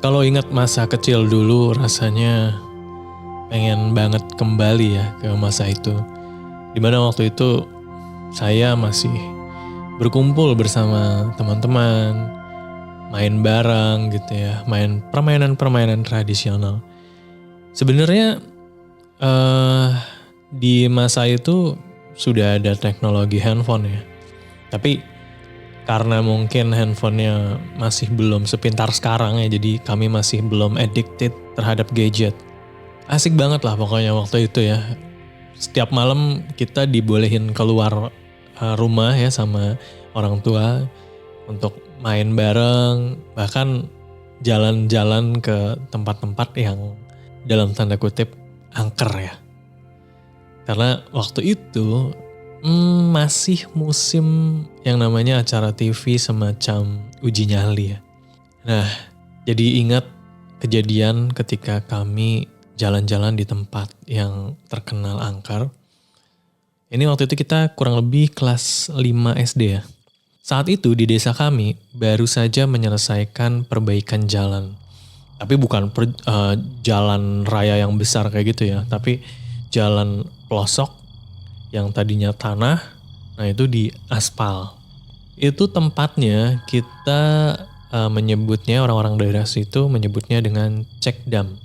Kalau ingat masa kecil dulu rasanya pengen banget kembali ya ke masa itu. Dimana waktu itu saya masih berkumpul bersama teman-teman, main bareng gitu ya, main permainan-permainan tradisional. Sebenarnya eh di masa itu sudah ada teknologi handphone ya. Tapi karena mungkin handphonenya masih belum sepintar sekarang ya, jadi kami masih belum addicted terhadap gadget. Asik banget lah pokoknya waktu itu ya. Setiap malam kita dibolehin keluar rumah ya sama orang tua untuk main bareng, bahkan jalan-jalan ke tempat-tempat yang dalam tanda kutip angker ya. Karena waktu itu masih musim yang namanya acara TV semacam uji nyali ya. Nah, jadi ingat kejadian ketika kami jalan-jalan di tempat yang terkenal angker. Ini waktu itu kita kurang lebih kelas 5 SD ya. Saat itu di desa kami baru saja menyelesaikan perbaikan jalan. Tapi bukan jalan raya yang besar kayak gitu ya. Tapi jalan pelosok yang tadinya tanah, nah itu di aspal. Itu tempatnya kita menyebutnya, orang-orang daerah situ menyebutnya dengan cekdam.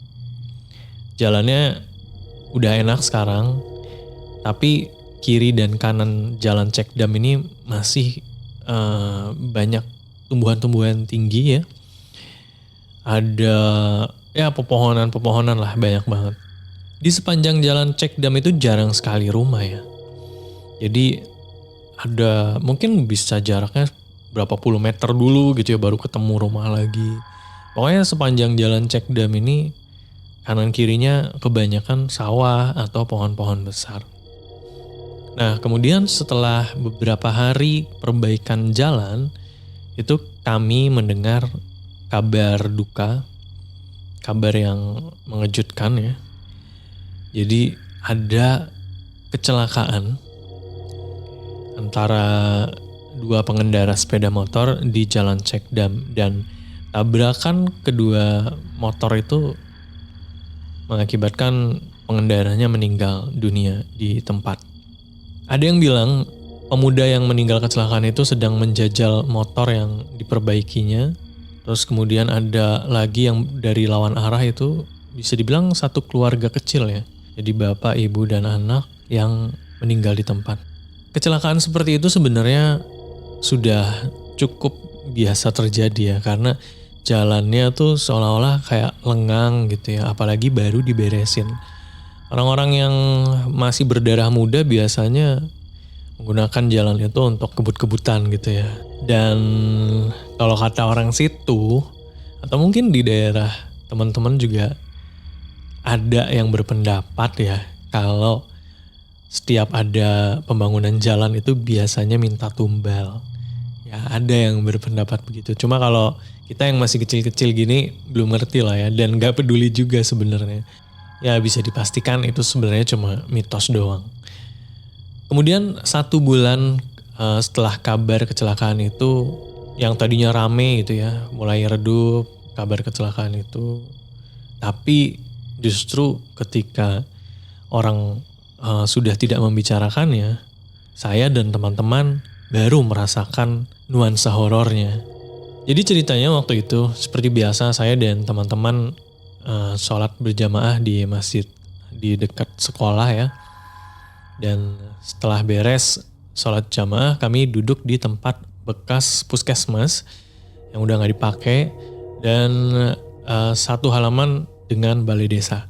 Jalannya udah enak sekarang, tapi kiri dan kanan jalan cekdam ini masih banyak tumbuhan-tumbuhan tinggi ya. Ada ya pepohonan-pepohonan lah, banyak banget. Di sepanjang jalan cekdam itu jarang sekali rumah ya. Jadi ada mungkin bisa jaraknya berapa puluh meter dulu gitu ya baru ketemu rumah lagi. Pokoknya sepanjang jalan cekdam ini kanan kirinya kebanyakan sawah atau pohon-pohon besar. Nah kemudian setelah beberapa hari perbaikan jalan itu kami mendengar kabar duka, kabar yang mengejutkan ya. Jadi ada kecelakaan antara dua pengendara sepeda motor di jalan cekdam dan tabrakan kedua motor itu mengakibatkan pengendaranya meninggal dunia di tempat. Ada yang bilang pemuda yang meninggal kecelakaan itu sedang menjajal motor yang diperbaikinya. Terus kemudian ada lagi yang dari lawan arah itu bisa dibilang satu keluarga kecil ya. Jadi bapak, ibu, dan anak yang meninggal di tempat. Kecelakaan seperti itu sebenarnya sudah cukup biasa terjadi ya. Karena jalannya tuh seolah-olah kayak lengang gitu ya. Apalagi baru diberesin. Orang-orang yang masih berdarah muda biasanya menggunakan jalan itu untuk kebut-kebutan gitu ya. Dan kalau kata orang situ, atau mungkin di daerah teman-teman juga ada yang berpendapat ya, kalau setiap ada pembangunan jalan itu biasanya minta tumbal. Ya ada yang berpendapat begitu. Cuma kalau kita yang masih kecil-kecil gini belum ngerti lah ya. Dan gak peduli juga sebenarnya. Ya bisa dipastikan itu sebenarnya cuma mitos doang. Kemudian 1 bulan setelah kabar kecelakaan itu, yang tadinya rame gitu ya, mulai redup kabar kecelakaan itu. Tapi justru ketika orang sudah tidak membicarakannya, saya dan teman-teman baru merasakan nuansa horornya. Jadi ceritanya waktu itu seperti biasa saya dan teman-teman sholat berjamaah di masjid di dekat sekolah ya. Dan setelah beres sholat jamaah kami duduk di tempat bekas puskesmas yang udah gak dipakai dan satu halaman dengan balai desa.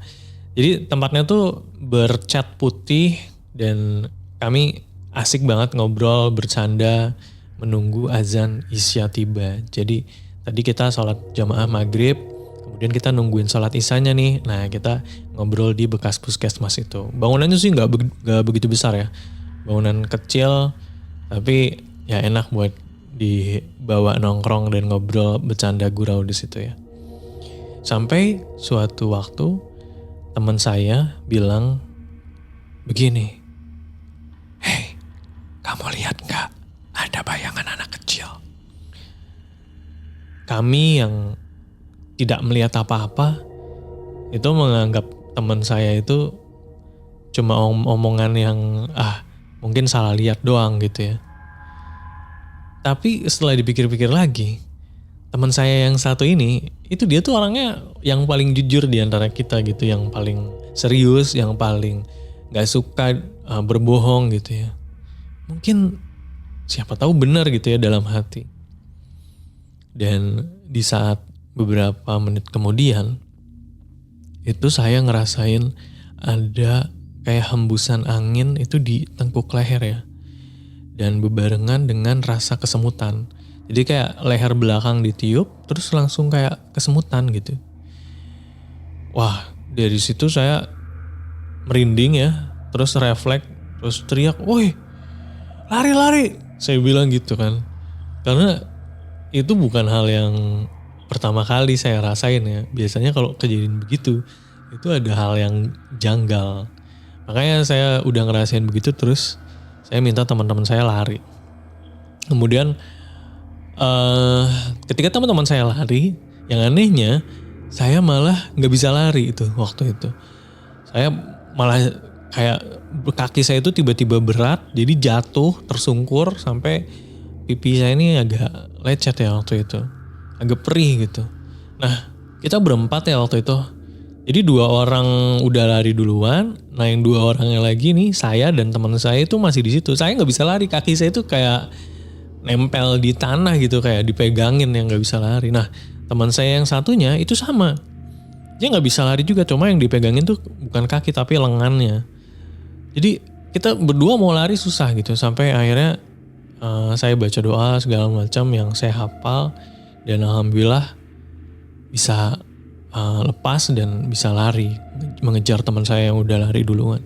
Jadi tempatnya tuh bercat putih dan kami asik banget ngobrol, bercanda, menunggu azan isya tiba. Jadi tadi kita sholat jamaah maghrib, kemudian kita nungguin sholat isyanya nih. Nah kita ngobrol di bekas puskesmas itu. Bangunannya sih gak begitu besar ya. Bangunan kecil tapi ya enak buat dibawa nongkrong dan ngobrol, bercanda gurau di situ ya. Sampai suatu waktu teman saya bilang begini, "Hei, kamu lihat gak? Ada bayangan anak kecil." Kami yang tidak melihat apa-apa, itu menganggap teman saya itu cuma omongan yang mungkin salah lihat doang gitu ya. Tapi setelah dipikir-pikir lagi, teman saya yang satu ini, itu dia tuh orangnya yang paling jujur di antara kita gitu, yang paling serius, yang paling gak suka berbohong gitu ya. Mungkin siapa tahu benar gitu ya dalam hati. Dan di saat beberapa menit kemudian, itu saya ngerasain ada kayak hembusan angin itu di tengkuk leher ya. Dan bebarengan dengan rasa kesemutan. Jadi kayak leher belakang ditiup, terus langsung kayak kesemutan gitu. Wah, dari situ saya merinding ya, terus refleks, terus teriak, "Woi, lari-lari!" Saya bilang gitu kan. Karena itu bukan hal yang pertama kali saya rasain ya. Biasanya kalau kejadian begitu, itu ada hal yang janggal. Makanya saya udah ngerasain begitu, terus saya minta teman-teman saya lari. Kemudian ketika teman-teman saya lari, yang anehnya saya malah nggak bisa lari itu waktu itu. Saya malah kayak kaki saya itu tiba-tiba berat, jadi jatuh tersungkur sampai pipi saya ini agak lecet ya waktu itu, agak perih gitu. Nah kita berempat ya waktu itu. Jadi 2 orang udah lari duluan, nah yang 2 orangnya lagi nih, saya dan teman saya itu masih di situ. Saya nggak bisa lari, kaki saya itu kayak nempel di tanah gitu, kayak dipegangin yang nggak bisa lari. Nah teman saya yang satunya itu sama, dia nggak bisa lari juga, cuma yang dipegangin tuh bukan kaki tapi lengannya. Jadi kita berdua mau lari susah gitu, sampai akhirnya saya baca doa segala macam yang saya hafal, dan alhamdulillah bisa lepas dan bisa lari mengejar teman saya yang udah lari duluan.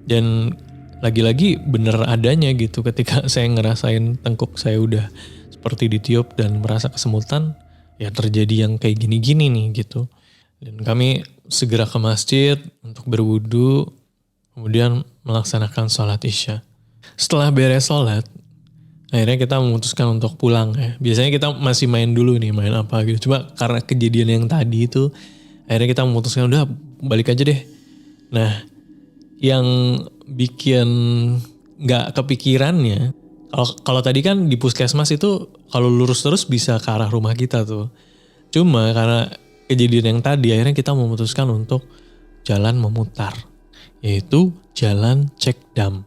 Dan lagi-lagi bener adanya gitu, ketika saya ngerasain tengkuk saya udah seperti ditiup dan merasa kesemutan, ya terjadi yang kayak gini-gini nih gitu. Dan kami segera ke masjid untuk berwudu, kemudian melaksanakan sholat isya. Setelah beres sholat, akhirnya kita memutuskan untuk pulang ya. Biasanya kita masih main dulu nih, main apa gitu. Cuma karena kejadian yang tadi itu, akhirnya kita memutuskan udah balik aja deh. Nah, yang bikin nggak kepikirannya, kalau tadi kan di puskesmas itu kalau lurus terus bisa ke arah rumah kita tuh. Cuma karena kejadian yang tadi, akhirnya kita memutuskan untuk jalan memutar, yaitu jalan Cekdam.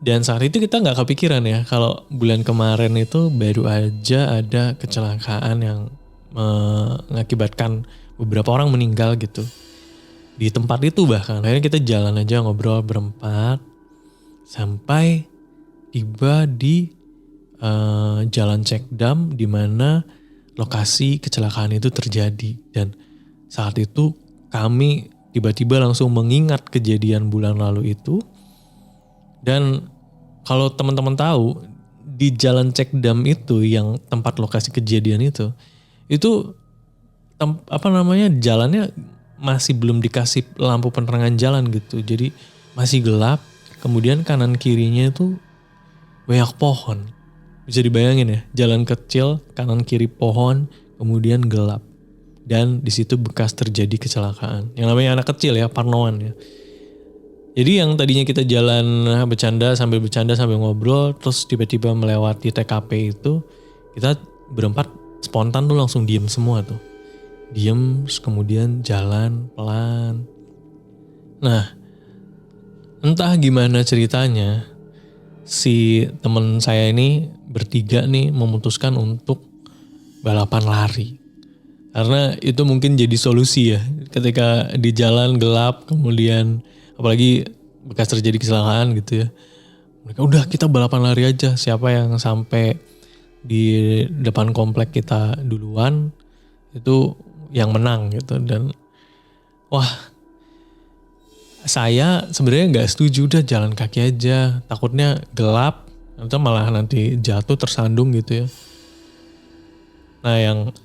Dan saat itu kita nggak kepikiran ya, kalau bulan kemarin itu baru aja ada kecelakaan yang mengakibatkan beberapa orang meninggal gitu. Di tempat itu bahkan, akhirnya kita jalan aja ngobrol berempat, sampai tiba di jalan Cekdam di mana lokasi kecelakaan itu terjadi. Dan saat itu kami tiba-tiba langsung mengingat kejadian bulan lalu itu. Dan kalau teman-teman tahu, di jalan Cekdam itu yang tempat lokasi kejadian itu jalannya masih belum dikasih lampu penerangan jalan gitu. Jadi masih gelap, kemudian kanan kirinya itu banyak pohon. Bisa dibayangin ya, jalan kecil, kanan kiri pohon, kemudian gelap. Dan di situ bekas terjadi kecelakaan. Yang namanya anak kecil ya, parnoan ya. Jadi yang tadinya kita jalan bercanda sambil ngobrol, terus tiba-tiba melewati TKP itu, kita berempat spontan tuh langsung diem semua tuh. Diem, terus kemudian jalan pelan. Nah, entah gimana ceritanya, si teman saya ini bertiga nih memutuskan untuk balapan lari. Karena itu mungkin jadi solusi ya, ketika di jalan gelap, kemudian apalagi bekas terjadi kecelakaan gitu ya. Mereka udah kita balapan lari aja, siapa yang sampai di depan komplek kita duluan itu yang menang gitu. Dan wah, saya sebenarnya nggak setuju, udah jalan kaki aja, takutnya gelap atau malah nanti jatuh tersandung gitu ya. Nah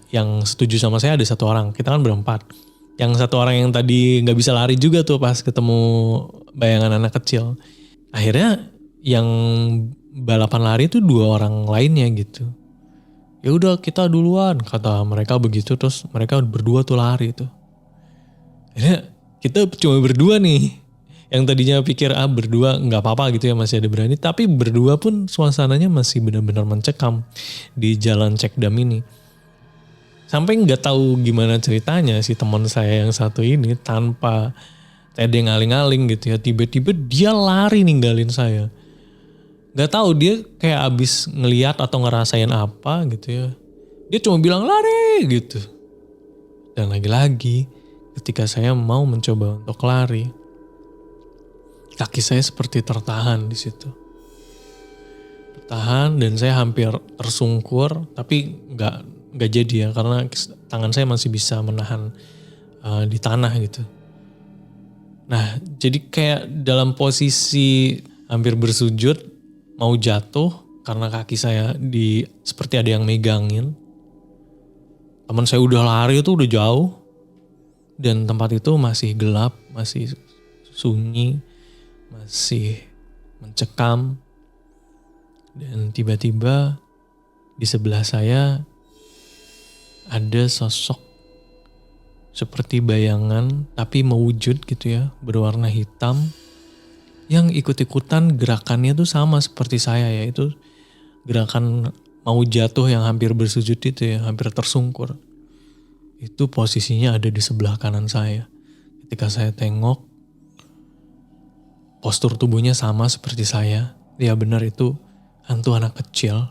yang setuju sama saya ada 1 orang, kita kan berempat. Yang 1 orang yang tadi nggak bisa lari juga tuh pas ketemu bayangan anak kecil. Akhirnya yang balapan lari itu 2 orang lainnya gitu. Ya udah kita duluan, kata mereka begitu. Terus mereka berdua tuh lari tuh. Akhirnya kita cuma berdua nih. Yang tadinya pikir berdua nggak apa-apa gitu ya, masih ada berani. Tapi berdua pun suasananya masih benar-benar mencekam di jalan Cekdam ini. Sampai nggak tahu gimana ceritanya si teman saya yang satu ini, tanpa tedeng aling-aling gitu ya, tiba-tiba dia lari ninggalin saya. Gak tahu dia kayak abis ngeliat atau ngerasain apa gitu ya. Dia cuma bilang lari gitu. Dan lagi-lagi ketika saya mau mencoba untuk lari, kaki saya seperti tertahan di situ. Tertahan dan saya hampir tersungkur, tapi nggak jadi ya, karena tangan saya masih bisa menahan di tanah gitu. Nah, jadi kayak dalam posisi hampir bersujud, mau jatuh karena kaki saya seperti ada yang megangin. Teman saya udah lari itu udah jauh dan tempat itu masih gelap, masih sunyi, masih mencekam. Dan tiba-tiba di sebelah saya ada sosok seperti bayangan tapi mewujud gitu ya, berwarna hitam yang ikut-ikutan gerakannya tuh sama seperti saya, yaitu gerakan mau jatuh yang hampir bersujud itu ya, hampir tersungkur. Itu posisinya ada di sebelah kanan saya. Ketika saya tengok, postur tubuhnya sama seperti saya. Ya benar, itu hantu anak kecil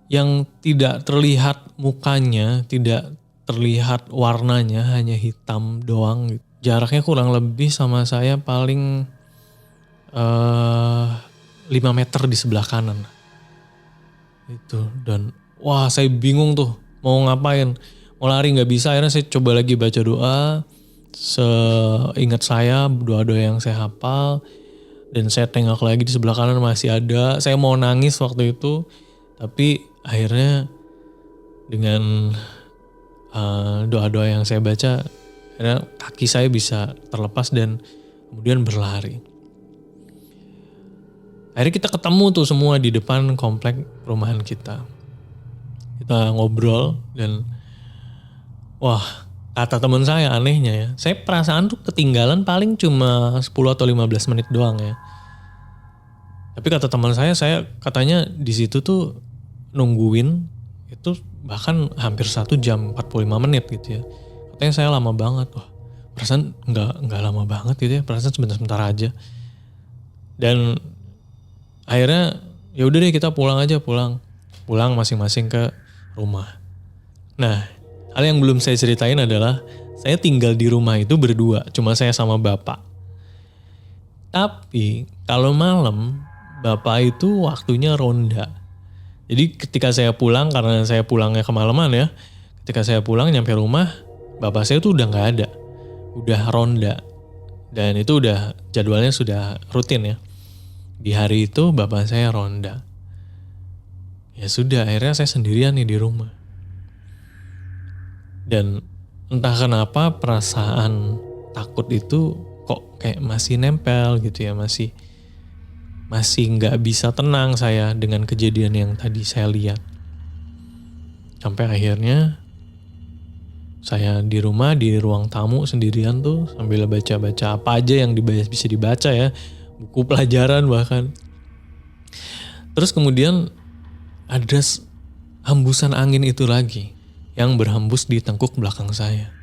yang tidak terlihat mukanya, tidak terlihat warnanya, hanya hitam doang. Jaraknya kurang lebih sama saya paling 5 meter di sebelah kanan. Itu, dan wah saya bingung tuh mau ngapain. Mau lari gak bisa, akhirnya saya coba lagi baca doa. Seingat saya doa-doa yang saya hafal. Dan saya tengok lagi di sebelah kanan masih ada. Saya mau nangis waktu itu. Tapi akhirnya dengan doa-doa yang saya baca, akhirnya kaki saya bisa terlepas dan kemudian berlari. Akhirnya kita ketemu tuh semua di depan komplek perumahan kita. Kita ngobrol dan wah, kata teman saya anehnya ya, saya perasaan tuh ketinggalan paling cuma 10 atau 15 menit doang ya. Tapi kata teman saya katanya di situ tuh nungguin itu bahkan hampir 1 jam 45 menit gitu ya. Katanya saya lama banget. Wah, perasaan enggak lama banget gitu ya, perasaan sebentar-sebentar aja. Dan akhirnya ya udah deh kita pulang masing-masing ke rumah. Nah, hal yang belum saya ceritain adalah saya tinggal di rumah itu berdua, cuma saya sama bapak. Tapi kalau malam bapak itu waktunya ronda. Jadi ketika saya pulang, karena saya pulangnya kemalaman ya, ketika saya pulang nyampe rumah, bapak saya tuh udah gak ada, udah ronda. Dan itu udah jadwalnya sudah rutin ya. Di hari itu bapak saya ronda. Ya sudah, akhirnya saya sendirian nih di rumah. Dan entah kenapa perasaan takut itu kok kayak masih nempel gitu ya, masih nggak bisa tenang saya dengan kejadian yang tadi saya lihat. Sampai akhirnya saya di rumah, di ruang tamu sendirian tuh sambil baca-baca apa aja yang bisa dibaca ya, buku pelajaran bahkan. Terus kemudian ada hembusan angin itu lagi yang berhembus di tengkuk belakang saya.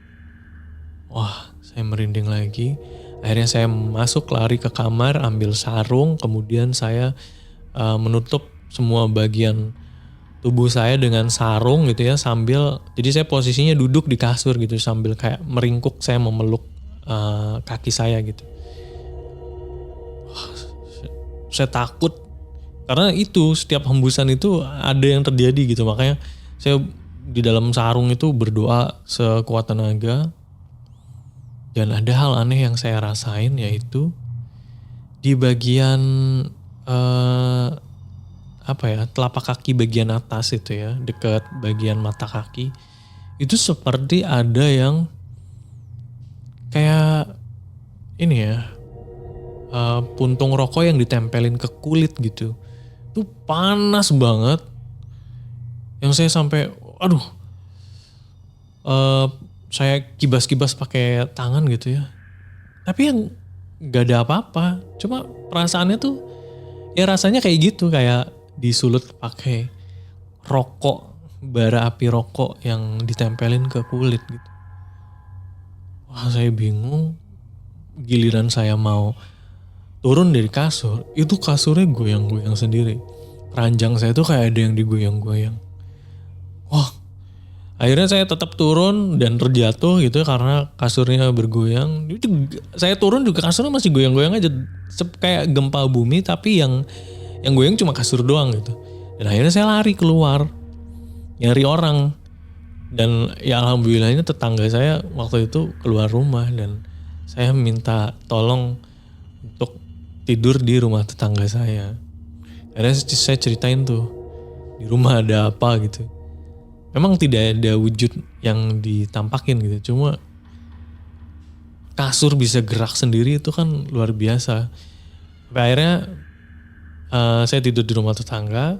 Wah, saya merinding lagi. Akhirnya saya masuk, lari ke kamar, ambil sarung, kemudian saya menutup semua bagian tubuh saya dengan sarung gitu ya, jadi saya posisinya duduk di kasur gitu sambil kayak meringkuk, saya memeluk kaki saya gitu. Wah, saya takut karena itu setiap hembusan itu ada yang terjadi gitu, makanya saya di dalam sarung itu berdoa sekuat tenaga. Dan ada hal aneh yang saya rasain, yaitu di bagian telapak kaki bagian atas itu ya, dekat bagian mata kaki, itu seperti ada yang kayak ini ya, puntung rokok yang ditempelin ke kulit gitu. Itu panas banget. Yang saya sampai, aduh, saya kibas-kibas pakai tangan gitu ya. Tapi yang gak ada apa-apa. Cuma perasaannya tuh ya rasanya kayak gitu, kayak disulut pakai rokok, bara api rokok yang ditempelin ke kulit gitu. Wah, saya bingung. Giliran saya mau turun dari kasur, itu kasurnya goyang-goyang sendiri. Ranjang saya tuh kayak ada yang digoyang-goyang. Wah, akhirnya saya tetap turun dan terjatuh gitu ya karena kasurnya bergoyang. Saya turun juga kasurnya masih goyang-goyang aja. Kayak gempa bumi, tapi yang goyang cuma kasur doang gitu. Dan akhirnya saya lari keluar, nyari orang. Dan ya alhamdulillahnya tetangga saya waktu itu keluar rumah dan saya minta tolong untuk tidur di rumah tetangga saya. Akhirnya saya ceritain tuh, di rumah ada apa gitu. Memang tidak ada wujud yang ditampakin gitu, cuma kasur bisa gerak sendiri itu kan luar biasa. Sampai akhirnya saya tidur di rumah tetangga.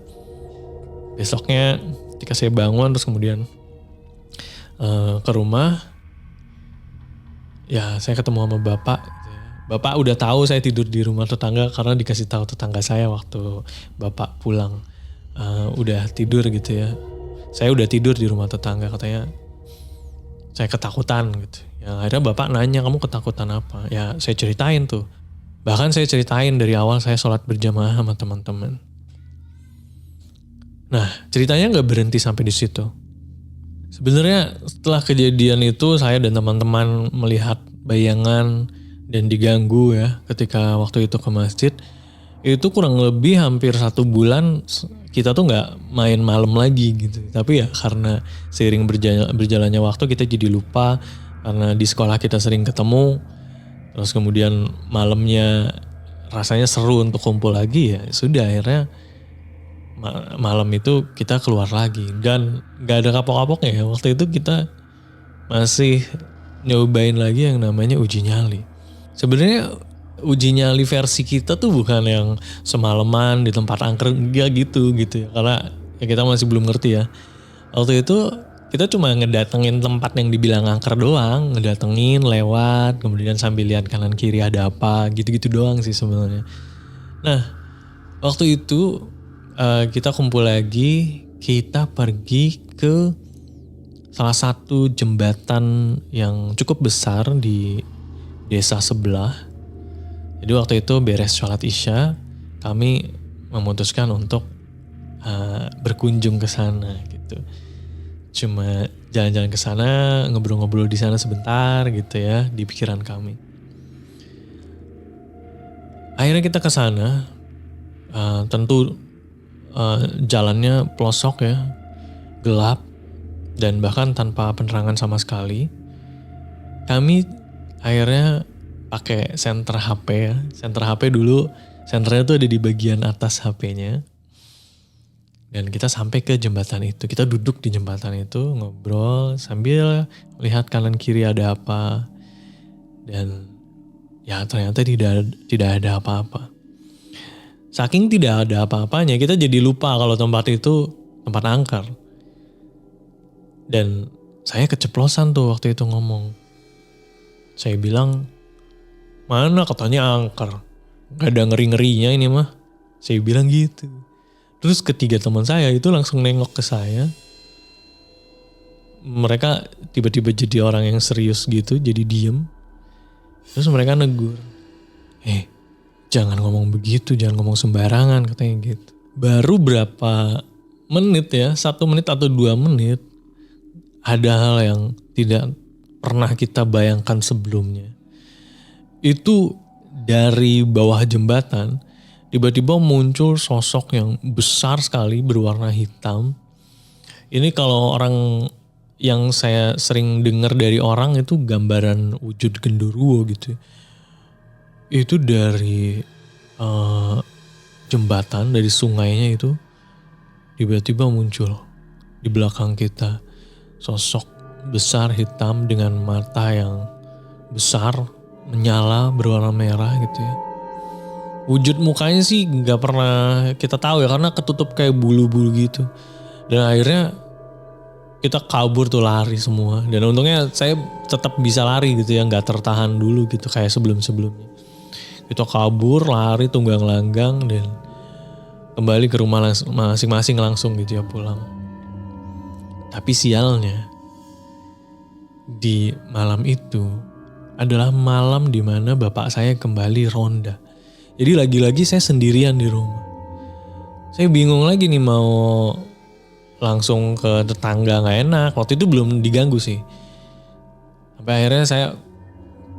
Besoknya ketika saya bangun terus kemudian ke rumah, ya saya ketemu sama bapak. Bapak udah tahu saya tidur di rumah tetangga karena dikasih tahu tetangga saya waktu bapak pulang. Udah tidur gitu ya. Saya udah tidur di rumah tetangga, katanya saya ketakutan gitu. Ya akhirnya bapak nanya, kamu ketakutan apa? Ya saya ceritain tuh. Bahkan saya ceritain dari awal saya sholat berjamaah sama teman-teman. Nah ceritanya gak berhenti sampai di situ. Sebenarnya setelah kejadian itu saya dan teman-teman melihat bayangan dan diganggu ya ketika waktu itu ke masjid. Itu kurang lebih hampir 1 bulan kita tuh gak main malam lagi gitu. Tapi ya karena seiring berjalannya waktu kita jadi lupa karena di sekolah kita sering ketemu. Terus kemudian malamnya rasanya seru untuk kumpul lagi, ya sudah akhirnya malam itu kita keluar lagi. Dan gak ada kapok-kapoknya ya, waktu itu kita masih nyobain lagi yang namanya uji nyali. Sebenarnya uji nyali versi kita tuh bukan yang semalaman di tempat angker, enggak gitu ya, karena ya kita masih belum ngerti ya. Waktu itu kita cuma ngedatengin tempat yang dibilang angker doang, ngedatengin lewat, kemudian sambil lihat kanan kiri ada apa, gitu-gitu doang sih sebenarnya. Nah waktu itu kita kumpul lagi, kita pergi ke salah satu jembatan yang cukup besar di desa sebelah. Jadi waktu itu beres sholat isya, kami memutuskan untuk berkunjung ke sana gitu. Cuma jalan-jalan ke sana, ngobrol-ngobrol di sana sebentar gitu ya, di pikiran kami. Akhirnya kita ke sana, tentu jalannya pelosok ya, gelap dan bahkan tanpa penerangan sama sekali. Kami akhirnya pakai senter HP ya. Senter HP dulu, senternya tuh ada di bagian atas HP-nya. Dan kita sampai ke jembatan itu. Kita duduk di jembatan itu, ngobrol sambil lihat kanan kiri ada apa. Dan ya ternyata tidak ada apa-apa. Saking tidak ada apa-apanya, kita jadi lupa kalau tempat itu tempat angker. Dan saya keceplosan tuh waktu itu ngomong. Saya bilang, mana katanya angker, gak ada ngeri-ngerinya ini mah. Saya bilang gitu. Terus ketiga teman saya itu langsung nengok ke saya. Mereka tiba-tiba jadi orang yang serius gitu, jadi diem. Terus mereka negur, jangan ngomong begitu, jangan ngomong sembarangan, katanya gitu. Baru berapa menit ya, 1 menit atau 2 menit, ada hal yang tidak pernah kita bayangkan sebelumnya. Itu dari bawah jembatan, tiba-tiba muncul sosok yang besar sekali berwarna hitam. Ini kalau orang yang saya sering dengar dari orang itu gambaran wujud genderuwo gitu. Itu dari jembatan, dari sungainya itu tiba-tiba muncul di belakang kita. Sosok besar hitam dengan mata yang besar, menyala berwarna merah gitu ya. Wujud mukanya sih gak pernah kita tahu ya karena ketutup kayak bulu-bulu gitu. Dan akhirnya kita kabur tuh, lari semua. Dan untungnya saya tetap bisa lari gitu ya, gak tertahan dulu gitu kayak sebelum-sebelumnya. Kita kabur, lari tunggang langgang dan kembali ke rumah masing-masing langsung gitu ya, pulang. Tapi sialnya di malam itu adalah malam dimana bapak saya kembali ronda. Jadi lagi-lagi saya sendirian di rumah. Saya bingung lagi nih mau langsung ke tetangga, gak enak. Waktu itu belum diganggu sih. Sampai akhirnya saya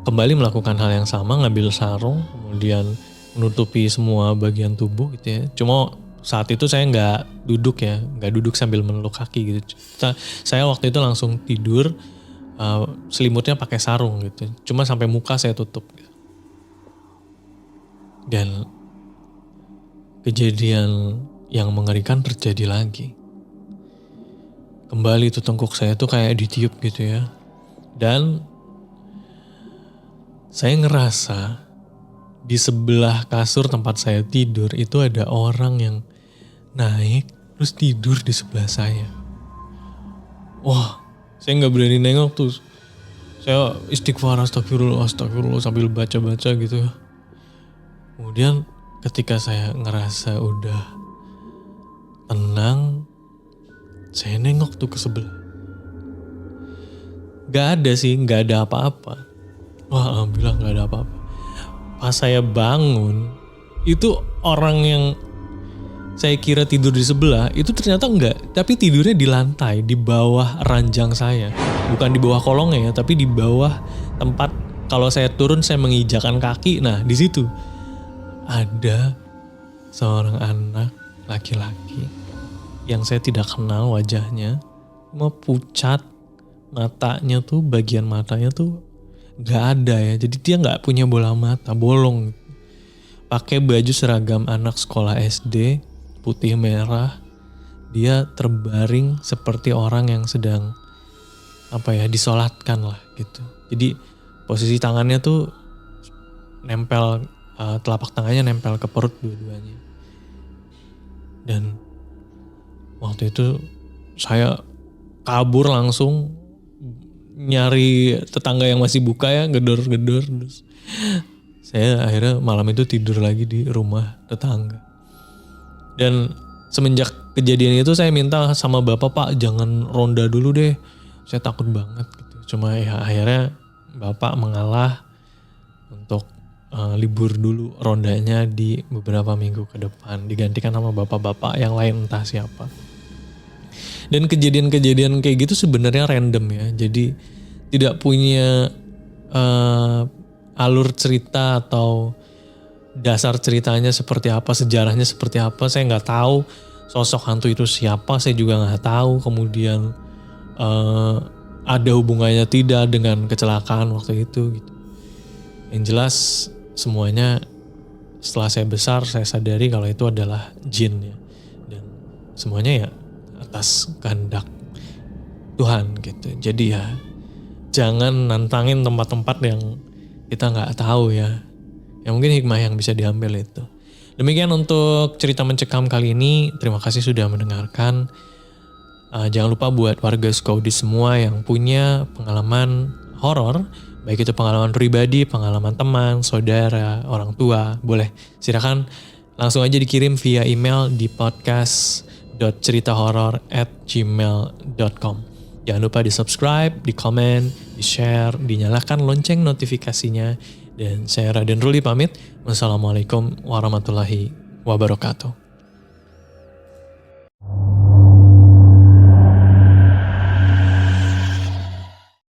kembali melakukan hal yang sama, ngambil sarung, kemudian menutupi semua bagian tubuh gitu ya. Cuma saat itu saya gak duduk sambil meluk kaki gitu. Saya waktu itu langsung tidur, selimutnya pakai sarung gitu. Cuma sampai muka saya tutup gitu. Dan kejadian yang mengerikan terjadi lagi. Kembali tuh tengkuk saya tuh kayak ditiup gitu ya. Dan saya ngerasa di sebelah kasur tempat saya tidur itu ada orang yang naik terus tidur di sebelah saya. Wah, saya gak berani nengok tuh. Saya istighfar, astagfirullah sambil baca-baca gitu. Kemudian ketika saya ngerasa udah tenang, saya nengok tuh ke sebelah. Gak ada apa-apa. Wah, alhamdulillah gak ada apa-apa. Pas saya bangun, itu orang yang saya kira tidur di sebelah, itu ternyata enggak. Tapi tidurnya di lantai, di bawah ranjang saya. Bukan di bawah kolongnya ya, tapi di bawah tempat kalau saya turun saya menginjakan kaki. Nah, di situ ada seorang anak laki-laki yang saya tidak kenal wajahnya, cuma pucat, matanya tuh bagian matanya tuh gak ada ya, jadi dia gak punya bola mata, bolong. Pakai baju seragam anak sekolah SD, putih merah, dia terbaring seperti orang yang sedang disolatkan lah gitu. Jadi posisi tangannya tuh nempel, telapak tangannya nempel ke perut dua-duanya. Dan waktu itu saya kabur langsung nyari tetangga yang masih buka ya, gedor-gedor. Terus saya akhirnya malam itu tidur lagi di rumah tetangga. Dan semenjak kejadian itu saya minta sama bapak, Pak jangan ronda dulu deh, saya takut banget gitu. Cuma ya akhirnya bapak mengalah untuk libur dulu rondanya di beberapa minggu ke depan, digantikan sama bapak-bapak yang lain entah siapa. Dan kejadian-kejadian kayak gitu sebenarnya random ya. Jadi tidak punya alur cerita atau dasar ceritanya seperti apa, sejarahnya seperti apa. Saya nggak tahu sosok hantu itu siapa, saya juga nggak tahu. Kemudian ada hubungannya tidak dengan kecelakaan waktu itu gitu. Yang jelas semuanya setelah saya besar saya sadari kalau itu adalah jin ya. Dan semuanya ya atas kehendak Tuhan gitu. Jadi ya jangan nantangin tempat-tempat yang kita nggak tahu ya. Ya mungkin hikmah yang bisa diambil itu. Demikian untuk cerita mencekam kali ini. Terima kasih sudah mendengarkan. Jangan lupa buat warga Sukawudi semua yang punya pengalaman horor, baik itu pengalaman pribadi, pengalaman teman, saudara, orang tua, boleh silakan langsung aja dikirim via email di podcast.ceritahoror@gmail.com. Jangan lupa di subscribe, di komen, di share, dinyalakan lonceng notifikasinya. Dan saya Raden Ruli pamit. Wassalamualaikum warahmatullahi wabarakatuh.